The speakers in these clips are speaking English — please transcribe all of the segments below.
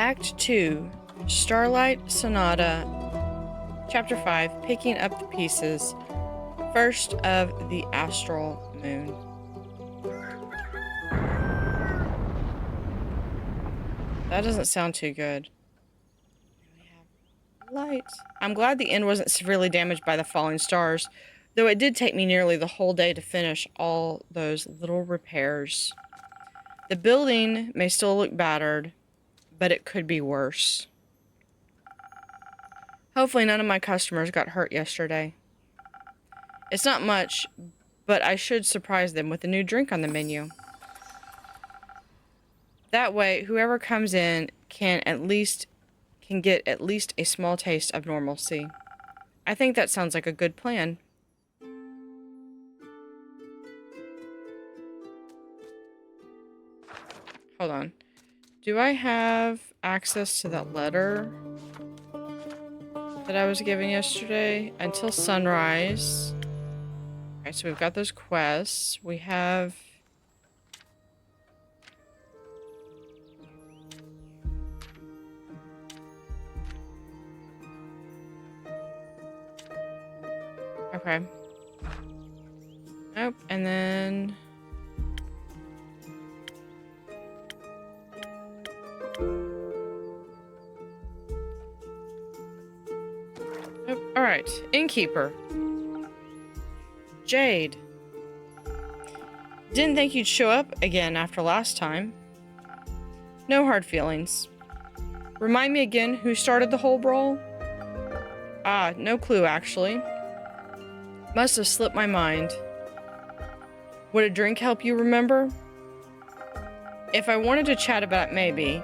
Act 2, Starlight Sonata, Chapter 5, Picking Up the Pieces, First of the Astral Moon. That doesn't sound too good. We have lights. I'm glad the end wasn't severely damaged by the falling stars, though it did take me nearly the whole day to finish all those little repairs. The building may still look battered, but it could be worse. Hopefully none of my customers got hurt yesterday. It's not much, but I should surprise them with a new drink on the menu. That way, whoever comes in can get at least a small taste of normalcy. I think that sounds like a good plan. Hold on. Do I have access to that letter that I was given yesterday? Until sunrise. Okay, so we've got those quests. We have... Okay. Nope, and then... Nope. Alright, Innkeeper. Jade. Didn't think you'd show up again after last time. No hard feelings. Remind me again who started the whole brawl? Ah, no clue actually. Must have slipped my mind. Would a drink help you remember? If I wanted to chat about it, maybe,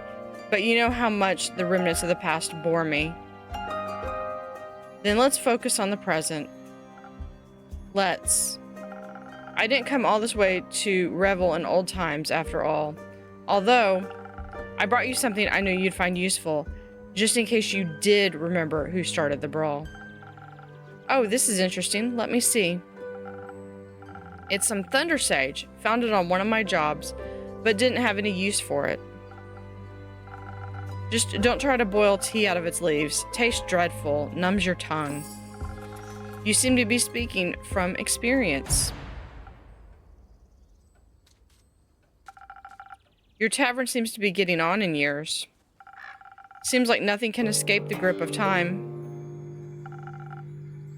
but you know how much the remnants of the past bore me. Then let's focus on the present. Let's. I didn't come all this way to revel in old times after all. Although, I brought you something I knew you'd find useful, just in case you did remember who started the brawl. Oh, this is interesting. Let me see. It's some thunder sage, found it on one of my jobs, but didn't have any use for it. Just don't try to boil tea out of its leaves. Tastes dreadful, numbs your tongue. You seem to be speaking from experience. Your tavern seems to be getting on in years. Seems like nothing can escape the grip of time.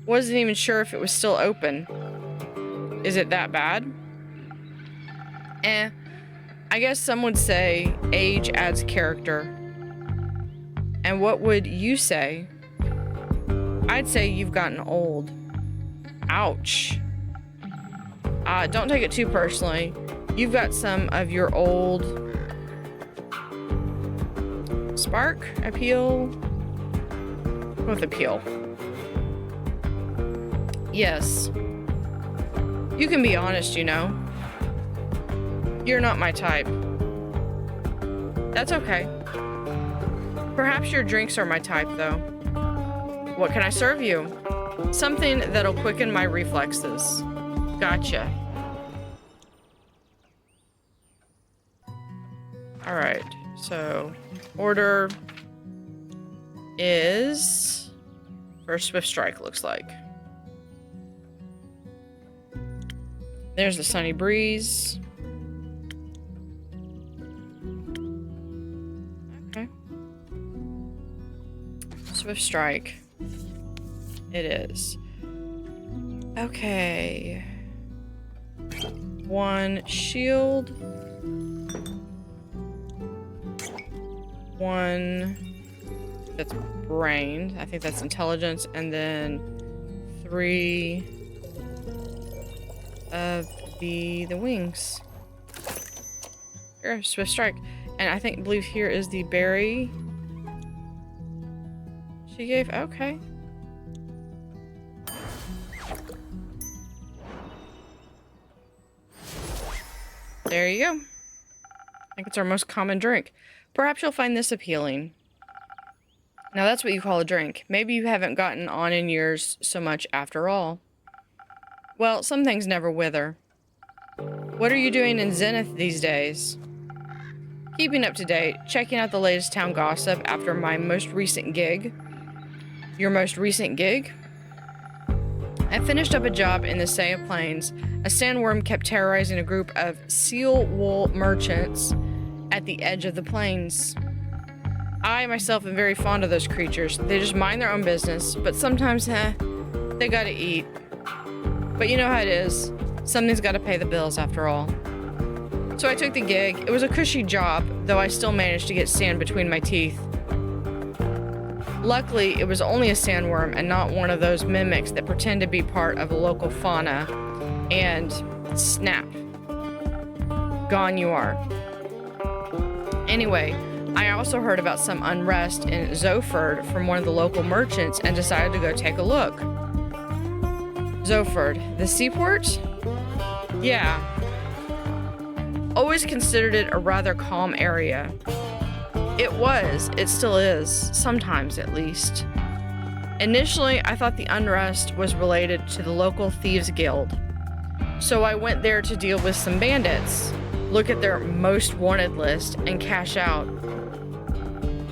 Wasn't even sure if it was still open. Is it that bad? I guess some would say age adds character. And what would you say? I'd say you've gotten old. Ouch. Don't take it too personally. You've got some of your old spark, appeal, with appeal. Yes. You can be honest, you know. You're not my type. That's okay. Perhaps your drinks are my type, though. What can I serve you? Something that'll quicken my reflexes. Gotcha. Alright, so order is for Swift Strike, looks like. There's the Sunny Breeze. Okay. Swift Strike. It is. Okay. 1 shield. 1 that's brain. I think that's intelligence. And then 3 of the wings. Here, Swift Strike. And I believe here is the berry she gave. Okay. There you go. I think it's our most common drink. Perhaps you'll find this appealing. Now that's what you call a drink. Maybe you haven't gotten on in years so much after all. Well, some things never wither. What are you doing in Zenith these days? Keeping up to date, checking out the latest town gossip after my most recent gig. Your most recent gig? I finished up a job in the Saya Plains. A sandworm kept terrorizing a group of seal wool merchants at the edge of the plains. I myself am very fond of those creatures. They just mind their own business, but sometimes, they gotta eat. But you know how it is. Something's gotta pay the bills after all. So I took the gig. It was a cushy job, though I still managed to get sand between my teeth. Luckily, it was only a sandworm and not one of those mimics that pretend to be part of a local fauna. And snap. Gone you are. Anyway, I also heard about some unrest in Zoford from one of the local merchants and decided to go take a look. Zoford, the seaport? Yeah. Always considered it a rather calm area. It was, it still is, sometimes at least. Initially, I thought the unrest was related to the local thieves guild. So I went there to deal with some bandits, look at their most wanted list, and cash out.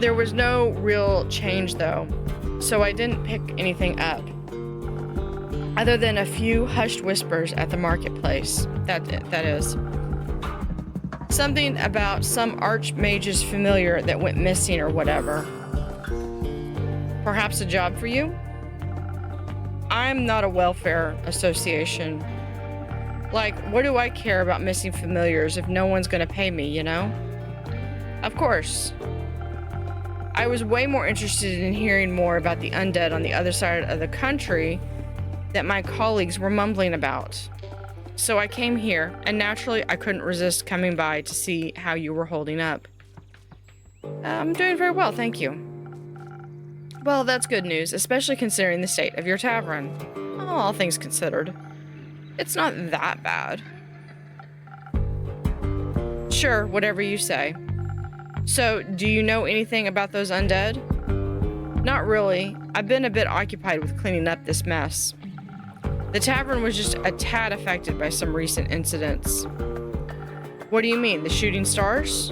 There was no real change though, so I didn't pick anything up. Other than a few hushed whispers at the marketplace, that is. Something about some archmage's familiar that went missing or whatever. Perhaps a job for you? I'm not a welfare association. Like, what do I care about missing familiars if no one's gonna pay me, you know? Of course. I was way more interested in hearing more about the undead on the other side of the country that my colleagues were mumbling about. So I came here, and naturally I couldn't resist coming by to see how you were holding up. I'm doing very well, thank you. Well, that's good news, especially considering the state of your tavern. Oh, all things considered. It's not that bad. Sure, whatever you say. So, do you know anything about those undead? Not really. I've been a bit occupied with cleaning up this mess. The tavern was just a tad affected by some recent incidents. What do you mean, the shooting stars?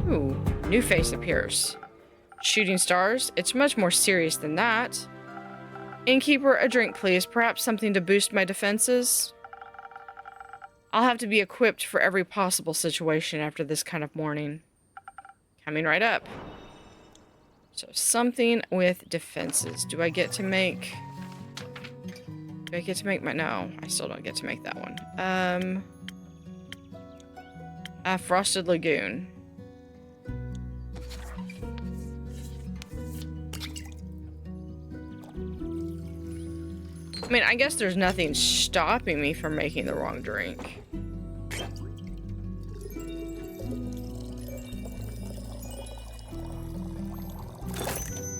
Ooh, new face appears. Shooting stars? It's much more serious than that. Innkeeper, a drink please, perhaps something to boost my defenses? I'll have to be equipped for every possible situation after this kind of morning. Coming right up. So something with defenses. Do I get to make my, no, I still don't get to make that one. A Frosted Lagoon. I mean, I guess there's nothing stopping me from making the wrong drink.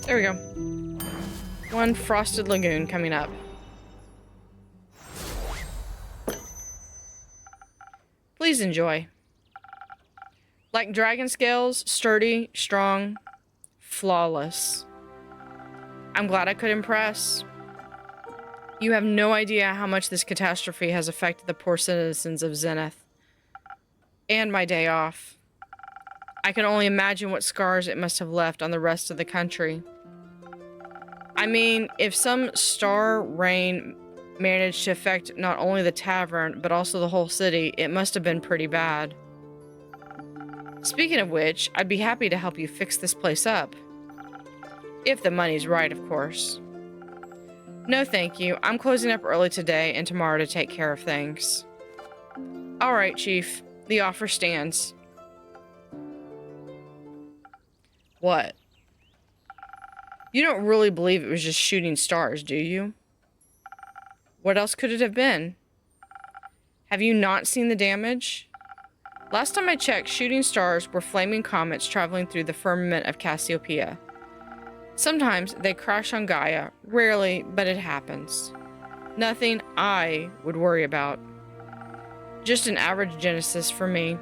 There we go. One Frosted Lagoon coming up. Please enjoy. Like dragon scales, sturdy, strong, flawless. I'm glad I could impress. You have no idea how much this catastrophe has affected the poor citizens of Zenith. And my day off. I can only imagine what scars it must have left on the rest of the country. I mean, if some star rain managed to affect not only the tavern, but also the whole city, it must have been pretty bad. Speaking of which, I'd be happy to help you fix this place up. If the money's right, of course. No thank you, I'm closing up early today and tomorrow to take care of things. Alright, Chief, the offer stands. What? You don't really believe it was just shooting stars, do you? What else could it have been? Have you not seen the damage? Last time I checked, shooting stars were flaming comets traveling through the firmament of Cassiopeia. Sometimes they crash on Gaia, rarely, but it happens. Nothing I would worry about. Just an average Genesis for me.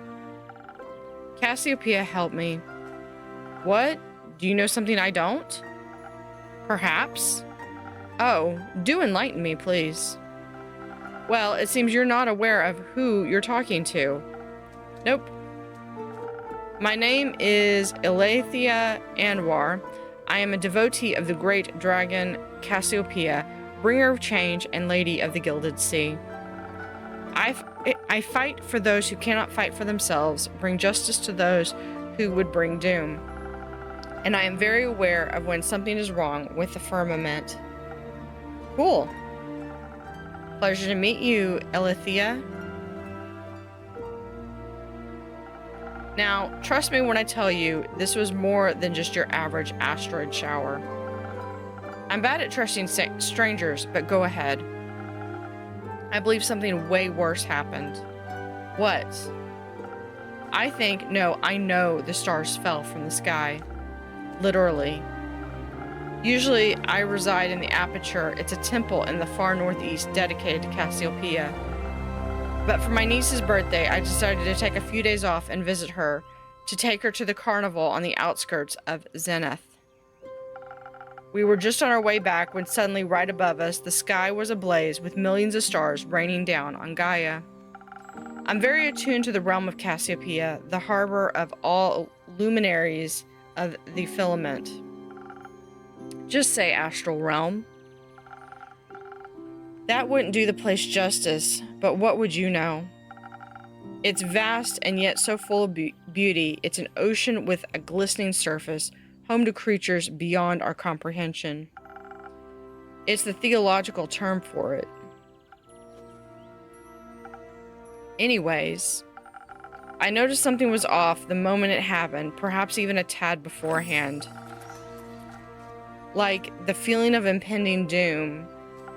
Cassiopeia helped me. What? Do you know something I don't? Perhaps? Oh, do enlighten me, please. Well, it seems you're not aware of who you're talking to. Nope. My name is Eleithyia Anwar. I am a devotee of the great dragon Cassiopeia, bringer of change and lady of the gilded sea. I fight for those who cannot fight for themselves, bring justice to those who would bring doom. And I am very aware of when something is wrong with the firmament. Cool. Pleasure to meet you, Eleithyia. Now, trust me when I tell you, this was more than just your average asteroid shower. I'm bad at trusting strangers, but go ahead. I believe something way worse happened. What? I know the stars fell from the sky. Literally. Usually, I reside in the Aperture. It's a temple in the far northeast dedicated to Cassiopeia. But for my niece's birthday, I decided to take a few days off and visit her, to take her to the carnival on the outskirts of Zenith. We were just on our way back when suddenly, right above us, the sky was ablaze with millions of stars raining down on Gaia. I'm very attuned to the realm of Cassiopeia, the harbor of all luminaries of the filament. Just say astral realm. That wouldn't do the place justice, but what would you know? It's vast and yet so full of beauty. It's an ocean with a glistening surface, home to creatures beyond our comprehension. It's the theological term for it. Anyways, I noticed something was off the moment it happened, perhaps even a tad beforehand. Like the feeling of impending doom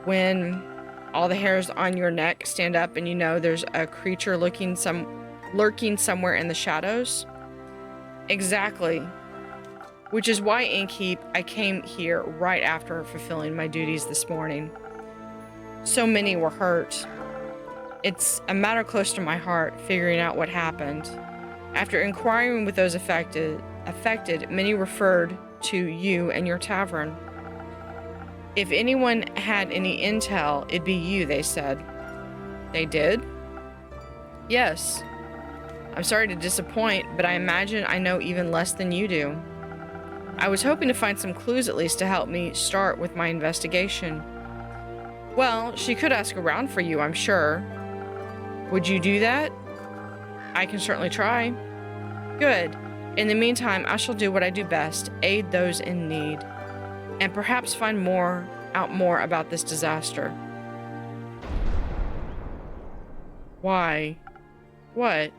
when all the hairs on your neck stand up and you know there's a creature lurking somewhere in the shadows. Exactly. Which is why, Innkeep, I came here right after fulfilling my duties this morning. So many were hurt. It's a matter close to my heart, figuring out what happened. After inquiring with those affected, many referred to you and your tavern. If anyone had any intel, it'd be you, they said. They did? Yes. I'm sorry to disappoint, but I imagine I know even less than you do. I was hoping to find some clues at least to help me start with my investigation. Well, she could ask around for you, I'm sure. Would you do that? I can certainly try. Good. In the meantime, I shall do what I do best, aid those in need. And perhaps find out more about this disaster. Why? What?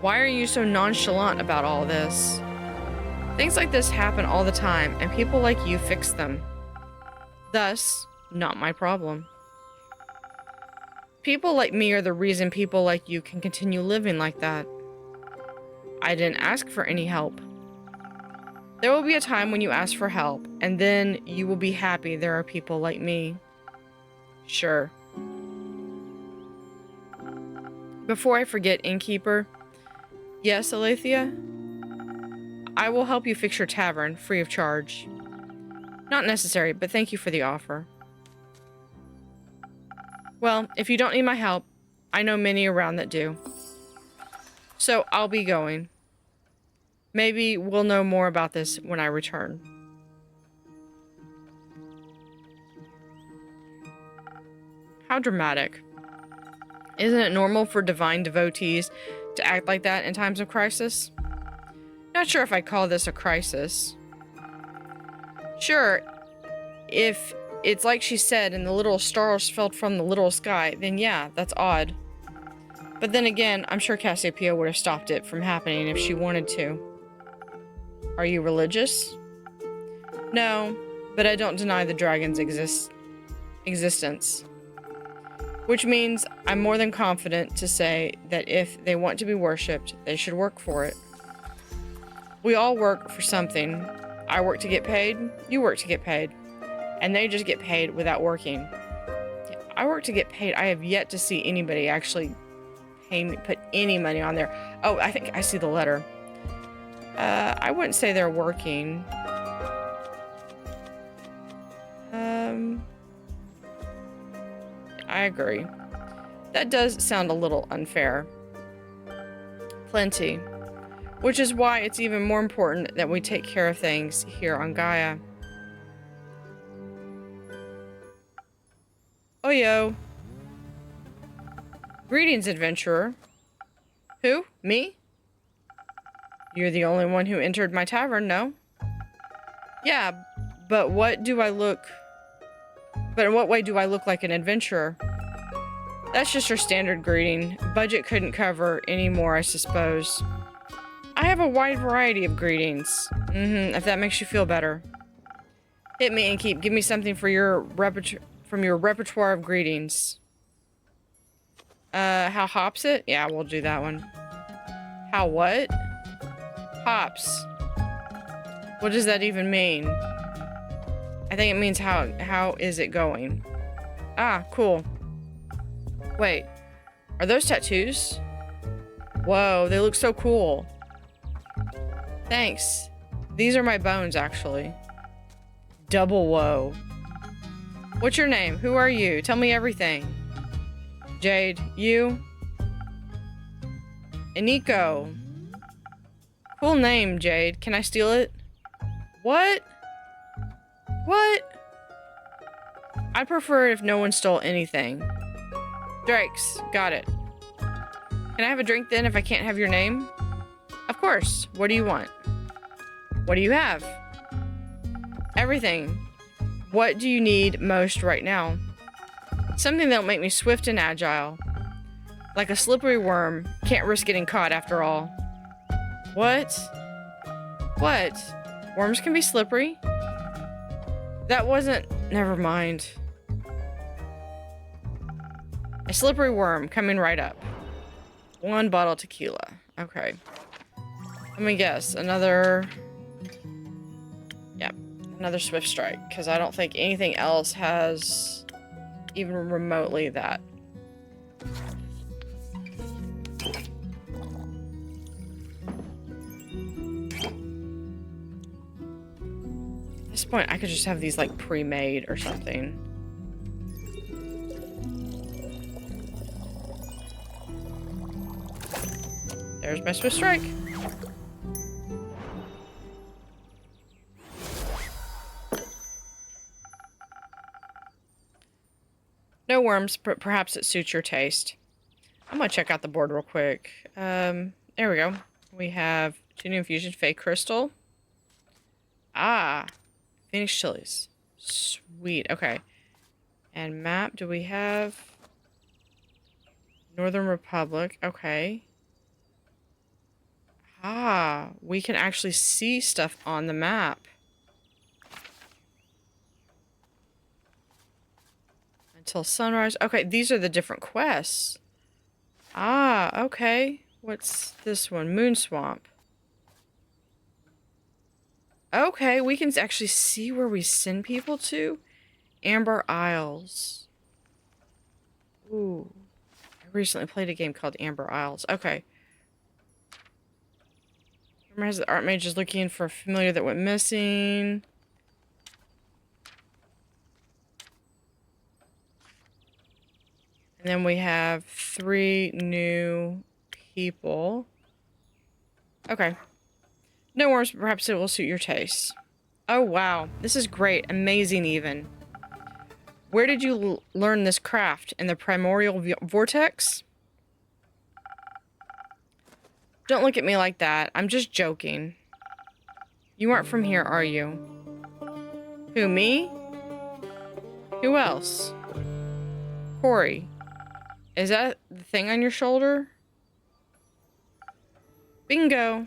Why are you so nonchalant about all this? Things like this happen all the time, and people like you fix them. Thus, not my problem. People like me are the reason people like you can continue living like that. I didn't ask for any help. There will be a time when you ask for help, and then you will be happy there are people like me. Sure. Before I forget, Innkeeper. Yes, Eleithyia? I will help you fix your tavern, free of charge. Not necessary, but thank you for the offer. Well, if you don't need my help, I know many around that do. So I'll be going. Maybe we'll know more about this when I return. How dramatic. Isn't it normal for divine devotees to act like that in times of crisis? Not sure if I'd call this a crisis. Sure, if it's like she said and the little stars fell from the little sky, then yeah, that's odd. But then again, I'm sure Cassiopeia would have stopped it from happening if she wanted to. Are you religious? No, but I don't deny the dragon's existence. Which means I'm more than confident to say that if they want to be worshipped, they should work for it. We all work for something. I work to get paid, you work to get paid. And they just get paid without working. I work to get paid. I have yet to see anybody actually pay me, put any money on there. Oh, I think I see the letter. I wouldn't say they're working. I agree. That does sound a little unfair. Plenty. Which is why it's even more important that we take care of things here on Gaia. Oh, yo. Greetings, adventurer. Who? Me? You're the only one who entered my tavern, no? Yeah, but in what way do I look like an adventurer? That's just your standard greeting. Budget couldn't cover any more, I suppose. I have a wide variety of greetings. If that makes you feel better. Hit me and give me something for your from your repertoire of greetings. How hops it? Yeah, we'll do that one. How what? Hops. What does that even mean? I think it means how is it going? Ah, cool. Wait, are those tattoos? Whoa, they look so cool. Thanks. These are my bones, actually. Double whoa. What's your name? Who are you? Tell me everything. Jade, you? Eniko. Cool name, Jade. Can I steal it? What? What? I'd prefer if no one stole anything. Drakes. Got it. Can I have a drink then if I can't have your name? Of course. What do you want? What do you have? Everything. What do you need most right now? Something that'll make me swift and agile. Like a slippery worm. Can't risk getting caught after all. What? What? Worms can be slippery? That wasn't... Never mind. A slippery worm coming right up. 1 bottle of tequila. Okay. Let me guess. Another... Yep. Another swift strike. Because I don't think anything else has even remotely that. At this point, I could just have these like pre-made or something. There's my swift strike. No worms, but perhaps it suits your taste. I'm gonna check out the board real quick. There we go. We have 2 new infusion, fake crystal. Ah, Phoenix chilies. Sweet. Okay. And map, do we have Northern Republic? Okay. Ah, we can actually see stuff on the map. Until sunrise. Okay, these are the different quests. Ah, okay. What's this one? Moon Swamp. Okay, we can actually see where we send people to. Amber Isles. Ooh. I recently played a game called Amber Isles. Okay. Remember, the art mage is looking for a familiar that went missing. And then we have 3 new people. Okay. No worries, perhaps it will suit your taste. Oh, wow. This is great. Amazing, even. Where did you learn this craft? In the primordial vortex? Don't look at me like that. I'm just joking. You aren't from here, are you? Who, me? Who else? Corey. Is that the thing on your shoulder? Bingo.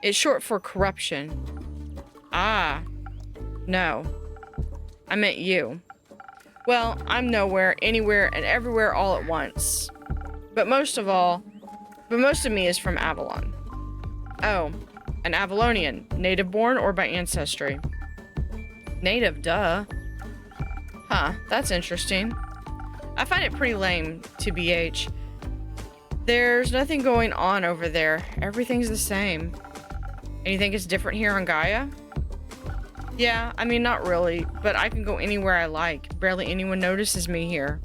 It's short for corruption. Ah. No. I meant you. Well, I'm nowhere, anywhere, and everywhere all at once. But most of me is from Avalon. Oh, an Avalonian. Native born or by ancestry? Native, duh. Huh, that's interesting. I find it pretty lame, TBH. There's nothing going on over there. Everything's the same. And you think it's different here on Gaia? Yeah, I mean, not really, but I can go anywhere I like. Barely anyone notices me here.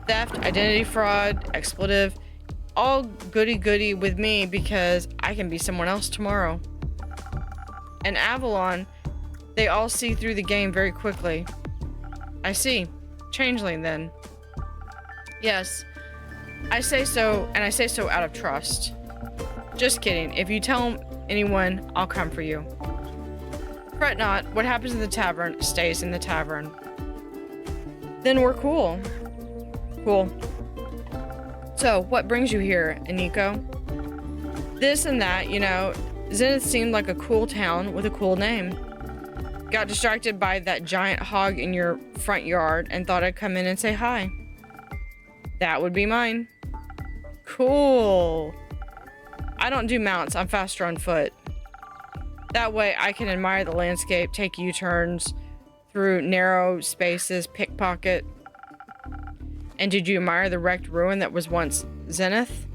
Theft, identity fraud, expletive, all goody-goody with me because I can be someone else tomorrow. And Avalon, they all see through the game very quickly. I see. Changeling, then. Yes. I say so, and I say so out of trust. Just kidding. If you tell anyone, I'll come for you. Fret not. What happens in the tavern stays in the tavern. Then we're cool. Cool. So, what brings you here, Iniko? This and that, you know. Zenith seemed like a cool town with a cool name. Got distracted by that giant hog in your front yard and thought I'd come in and say hi. That would be mine. Cool. I don't do mounts. I'm faster on foot. That way I can admire the landscape, take U-turns through narrow spaces, pickpocket. And did you admire the wrecked ruin that was once Zenith?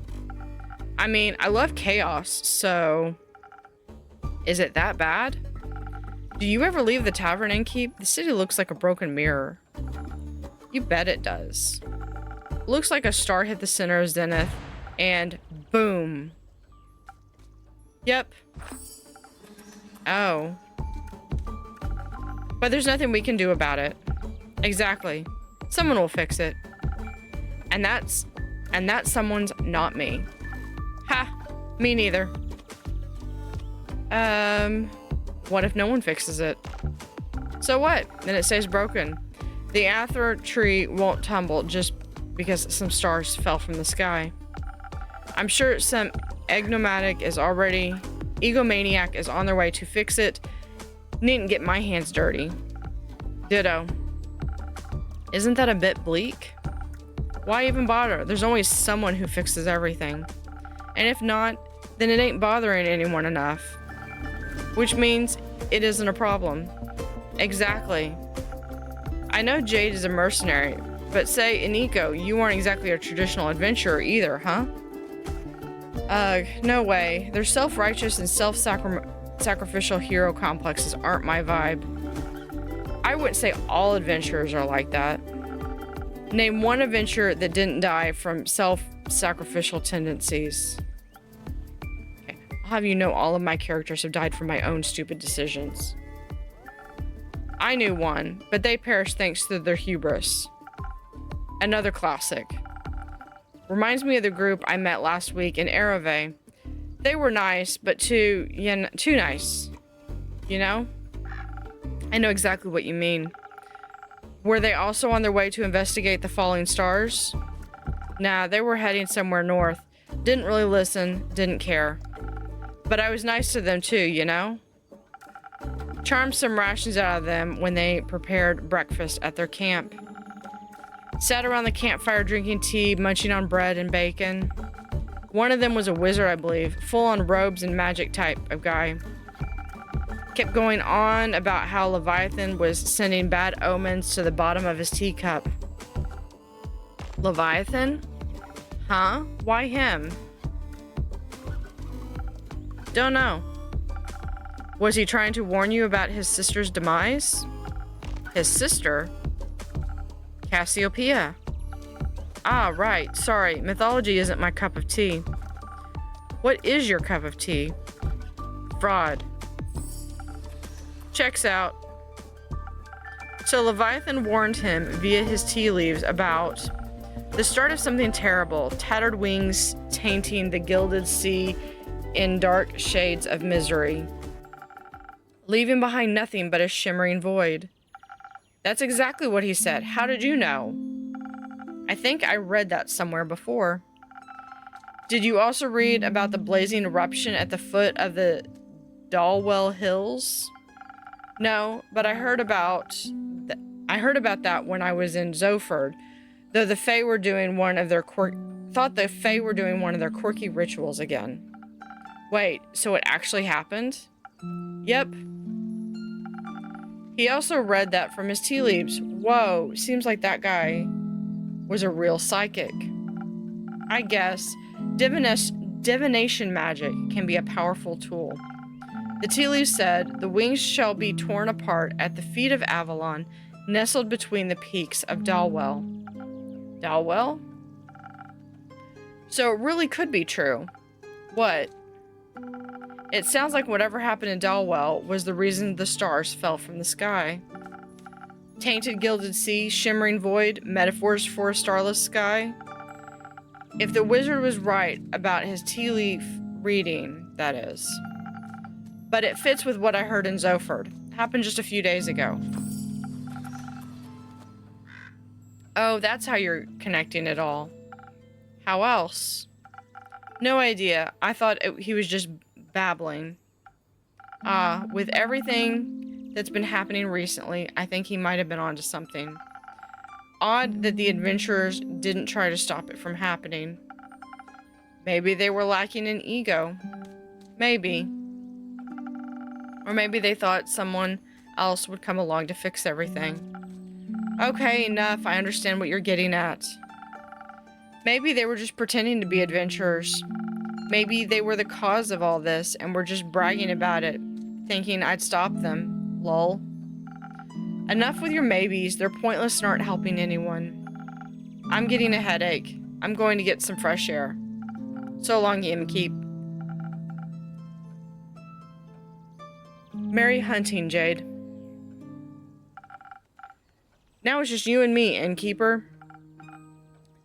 I mean, I love chaos, so... Is it that bad? Do you ever leave the tavern and keep? The city looks like a broken mirror. You bet it does. Looks like a star hit the center of Zenith, and boom. Yep. Oh. But there's nothing we can do about it. Exactly. Someone will fix it. And that someone's not me. Ha! Me neither. What if no one fixes it? So what? Then it stays broken. The Aether tree won't tumble just because some stars fell from the sky. I'm sure some egomaniac is on their way to fix it. Needn't get my hands dirty. Ditto. Isn't that a bit bleak? Why even bother? There's always someone who fixes everything. And if not, then it ain't bothering anyone enough. Which means it isn't a problem. Exactly. I know Jade is a mercenary, but say, Iniko, you weren't exactly a traditional adventurer either, huh? No way. Their self-righteous and self-sacrificial hero complexes aren't my vibe. I wouldn't say all adventurers are like that. Name one adventurer that didn't die from self-sacrificial tendencies. Okay, I'll have you know all of my characters have died from my own stupid decisions. I knew one, but they perished thanks to their hubris. Another classic. Reminds me of the group I met last week in Ereve. They were nice, but too nice. You know? I know exactly what you mean. Were they also on their way to investigate the falling stars? Nah, they were heading somewhere north. Didn't really listen, didn't care. But I was nice to them too, you know? Charmed some rations out of them when they prepared breakfast at their camp. Sat around the campfire drinking tea, munching on bread and bacon. One of them was a wizard, I believe, full on robes and magic type of guy. Kept going on about how Leviathan was sending bad omens to the bottom of his teacup. Leviathan? Huh? Why him? Don't know. Was he trying to warn you about his sister's demise? His sister? Cassiopeia. Ah, right. Sorry, mythology isn't my cup of tea. What is your cup of tea? Fraud. Checks out. So Leviathan warned him via his tea leaves about the start of something terrible, tattered wings tainting the gilded sea in dark shades of misery, leaving behind nothing but a shimmering void. That's exactly what he said. How did you know? I think I read that somewhere before. Did you also read about the blazing eruption at the foot of the Dalwell Hills? No, but I heard about that when I was in Zoford, though the Fae were doing one of their quirky rituals again. Wait, so it actually happened? Yep. He also read that from his tea leaves. Whoa, seems like that guy was a real psychic. I guess divination magic can be a powerful tool. The tea leaves said, the wings shall be torn apart at the feet of Avalon, nestled between the peaks of Dalwell. Dalwell? So it really could be true. What? It sounds like whatever happened in Dalwell was the reason the stars fell from the sky. Tainted gilded sea, shimmering void, metaphors for a starless sky. If the wizard was right about his tea leaf reading, that is. But it fits with what I heard in Zoford. Happened just a few days ago. Oh, that's how you're connecting it all. How else? No idea. I thought he was just babbling. With everything that's been happening recently, I think he might have been onto something. Odd that the adventurers didn't try to stop it from happening. Maybe they were lacking in ego. Maybe. Or maybe they thought someone else would come along to fix everything. Okay, enough. I understand what you're getting at. Maybe they were just pretending to be adventurers. Maybe they were the cause of all this and were just bragging about it, thinking I'd stop them. Lol. Enough with your maybes. They're pointless and aren't helping anyone. I'm getting a headache. I'm going to get some fresh air. So long, Keep. Merry hunting, Jade. Now it's just you and me, Innkeeper.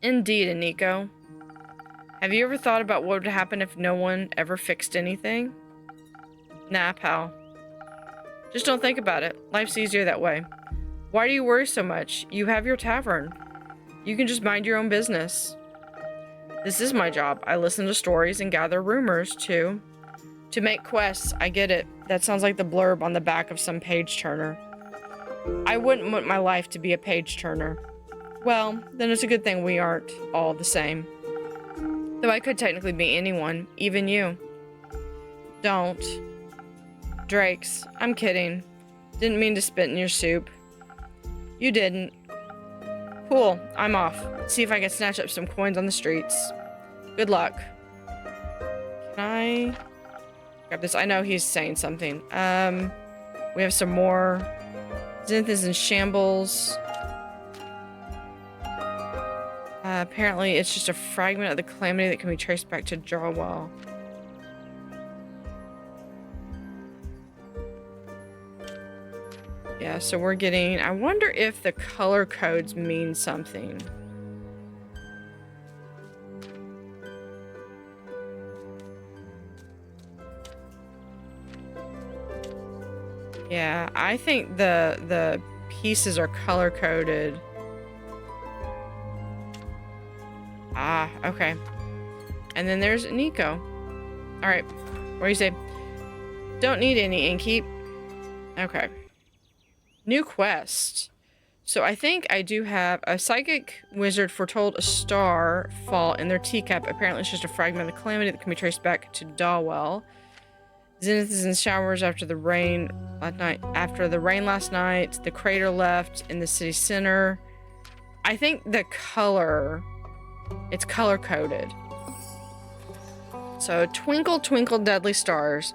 Indeed, Aniko. Have you ever thought about what would happen if no one ever fixed anything? Nah, pal. Just don't think about it. Life's easier that way. Why do you worry so much? You have your tavern. You can just mind your own business. This is my job. I listen to stories and gather rumors, too. To make quests, I get it. That sounds like the blurb on the back of some page-turner. I wouldn't want my life to be a page-turner. Well, then it's a good thing we aren't all the same. Though I could technically be anyone, even you. Don't. Drakes, I'm kidding. Didn't mean to spit in your soup. You didn't. Cool, I'm off. See if I can snatch up some coins on the streets. Good luck. Can I grab this? I know he's saying something. We have some more. Zenith is in shambles. Apparently it's just a fragment of the calamity that can be traced back to Jarwell. Yeah, so we're getting... I wonder if the color codes mean something. Yeah, I think the pieces are color coded. Ah, okay. And then there's Nico. Alright, what do you say? Don't need any Innkeep. Okay. New quest. So I think I do have a psychic wizard foretold a star fall in their teacup. Apparently it's just a fragment of the calamity that can be traced back to Dalwell. Zenith is in showers after the rain last night. The crater left in the city center. I think the color, it's color coded. So twinkle twinkle deadly stars.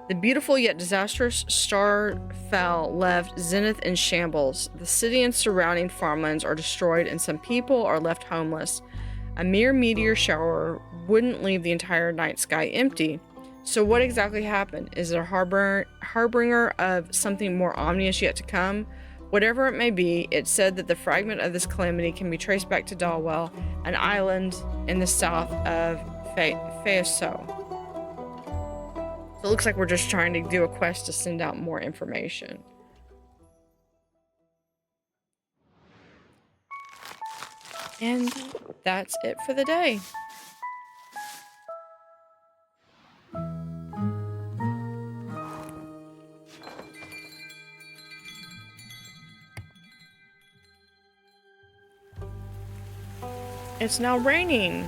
The beautiful yet disastrous star fell left Zenith in shambles. The city and surrounding farmlands are destroyed and some people are left homeless. A mere meteor shower wouldn't leave the entire night sky empty. So what exactly happened? Is it a harbinger of something more ominous yet to come? Whatever it may be, it said that the fragment of this calamity can be traced back to Dalwell, an island in the south of Feaso. So it looks like we're just trying to do a quest to send out more information. And that's it for the day. It's now raining.